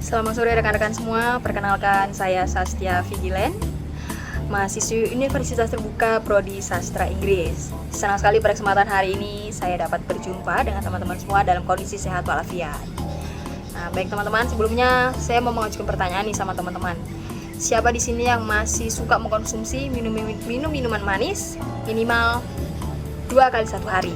Selamat sore rekan-rekan semua, perkenalkan saya Sastia Vigilen, mahasiswi Universitas Terbuka Prodi Sastra Inggris. Senang sekali pada kesempatan hari ini saya dapat berjumpa dengan teman-teman semua dalam kondisi sehat walafiat. Nah, baik teman-teman, sebelumnya saya mau mengajukan pertanyaan nih sama teman-teman. Siapa di sini yang masih suka mengkonsumsi minuman manis minimal 2 kali satu hari?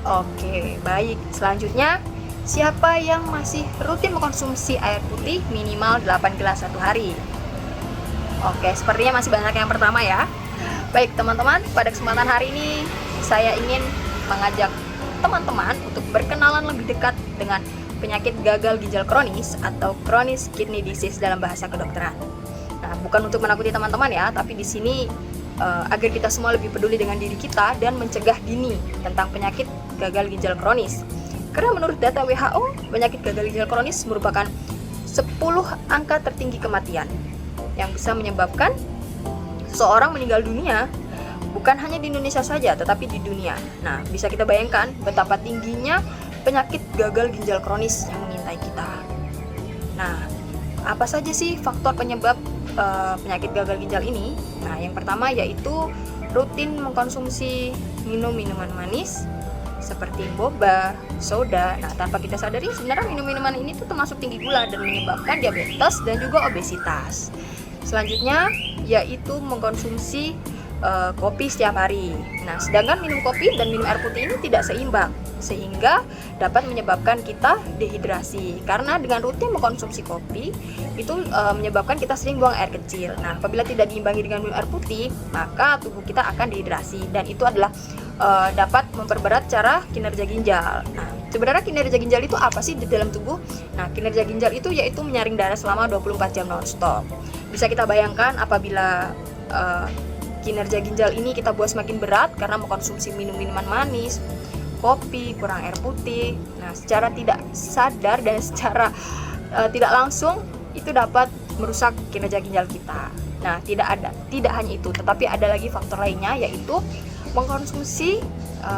Oke, baik. Selanjutnya, siapa yang masih rutin mengkonsumsi air putih minimal 8 gelas satu hari? Oke, sepertinya masih banyak yang pertama ya. Baik teman-teman, pada kesempatan hari ini saya ingin mengajak teman-teman untuk berkenalan lebih dekat dengan penyakit gagal ginjal kronis atau chronic kidney disease dalam bahasa kedokteran. Nah, bukan untuk menakuti teman-teman ya, tapi di sini agar kita semua lebih peduli dengan diri kita dan mencegah dini tentang penyakit gagal ginjal kronis. Karena menurut data WHO, penyakit gagal ginjal kronis merupakan 10 angka tertinggi kematian yang bisa menyebabkan seseorang meninggal dunia bukan hanya di Indonesia saja, tetapi di dunia. Nah, bisa kita bayangkan betapa tingginya penyakit gagal ginjal kronis yang mengintai kita. Nah, apa saja sih faktor penyebab penyakit gagal ginjal ini? Nah, yang pertama yaitu rutin mengkonsumsi minuman manis seperti boba, soda. Nah, tanpa kita sadari sebenarnya minuman ini tuh termasuk tinggi gula dan menyebabkan diabetes dan juga obesitas. Selanjutnya yaitu mengkonsumsi kopi setiap hari. Nah, sedangkan minum kopi dan minum air putih ini tidak seimbang sehingga dapat menyebabkan kita dehidrasi. Karena dengan rutin mengkonsumsi kopi itu menyebabkan kita sering buang air kecil. Nah, apabila tidak diimbangi dengan minum air putih, maka tubuh kita akan dehidrasi dan itu adalah dapat memperberat cara kinerja ginjal. Nah, sebenarnya kinerja ginjal itu apa sih di dalam tubuh? Nah, kinerja ginjal itu yaitu menyaring darah selama 24 jam non-stop. Bisa kita bayangkan apabila kinerja ginjal ini kita buat semakin berat karena mengkonsumsi minuman manis, kopi, kurang air putih. Nah, secara tidak sadar dan secara tidak langsung itu dapat merusak kinerja ginjal kita. Nah, tidak hanya itu, tetapi ada lagi faktor lainnya yaitu mengkonsumsi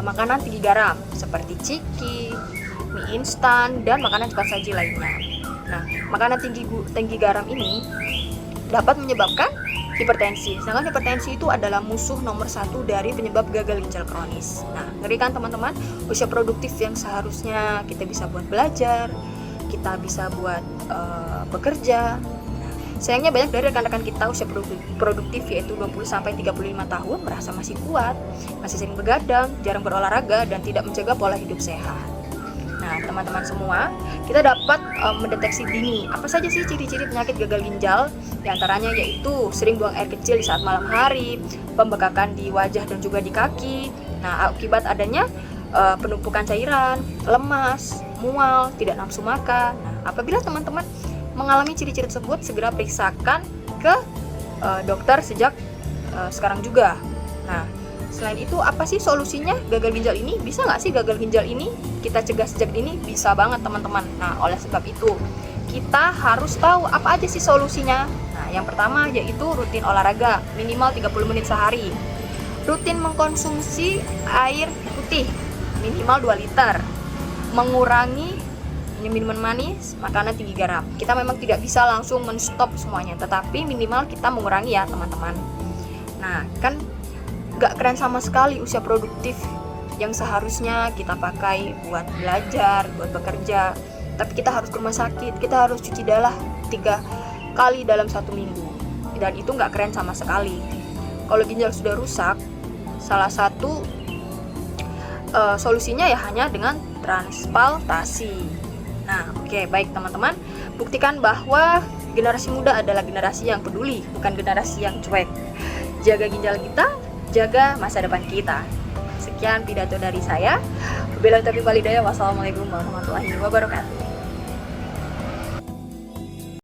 makanan tinggi garam seperti ciki, mie instan, dan makanan cepat saji lainnya. Nah, makanan tinggi garam ini dapat menyebabkan hipertensi. Sedangkan hipertensi itu adalah musuh nomor 1 dari penyebab gagal ginjal kronis. Nah, ngeri kan teman-teman, usia produktif yang seharusnya kita bisa buat belajar, kita bisa buat bekerja. Sayangnya banyak dari rekan-rekan kita usia produktif yaitu 20-35 tahun merasa masih kuat, masih sering begadang, jarang berolahraga, dan tidak menjaga pola hidup sehat. Nah, teman-teman semua, kita dapat mendeteksi dini apa saja sih ciri-ciri penyakit gagal ginjal. Di antaranya yaitu sering buang air kecil di saat malam hari, pembekakan di wajah dan juga di kaki. Nah, akibat adanya penumpukan cairan, lemas, mual, tidak nafsu makan. Nah, apabila teman-teman mengalami ciri-ciri tersebut, segera periksakan ke dokter sejak sekarang juga. Nah, selain itu apa sih solusinya gagal ginjal ini? Bisa nggak sih gagal ginjal ini kita cegah sejak dini? Bisa banget teman-teman. Nah, oleh sebab itu kita harus tahu apa aja sih solusinya. Nah, yang pertama yaitu rutin olahraga minimal 30 menit sehari. Rutin mengkonsumsi air putih minimal 2 liter. Mengurangi minuman manis, makanan tinggi garam. Kita memang tidak bisa langsung men-stop semuanya, tetapi minimal kita mengurangi ya teman-teman. Nah, kan gak keren sama sekali usia produktif yang seharusnya kita pakai buat belajar, buat bekerja, tapi kita harus ke rumah sakit, kita harus cuci darah 3 kali dalam 1 minggu, dan itu gak keren sama sekali. Kalau ginjal sudah rusak, salah satu solusinya ya hanya dengan transplantasi. Nah, oke, baik teman-teman, buktikan bahwa generasi muda adalah generasi yang peduli, bukan generasi yang cuek. Jaga ginjal kita, jaga masa depan kita. Sekian pidato dari saya. Wabillahi taufiq wal hidayah. Wassalamualaikum warahmatullahi wabarakatuh.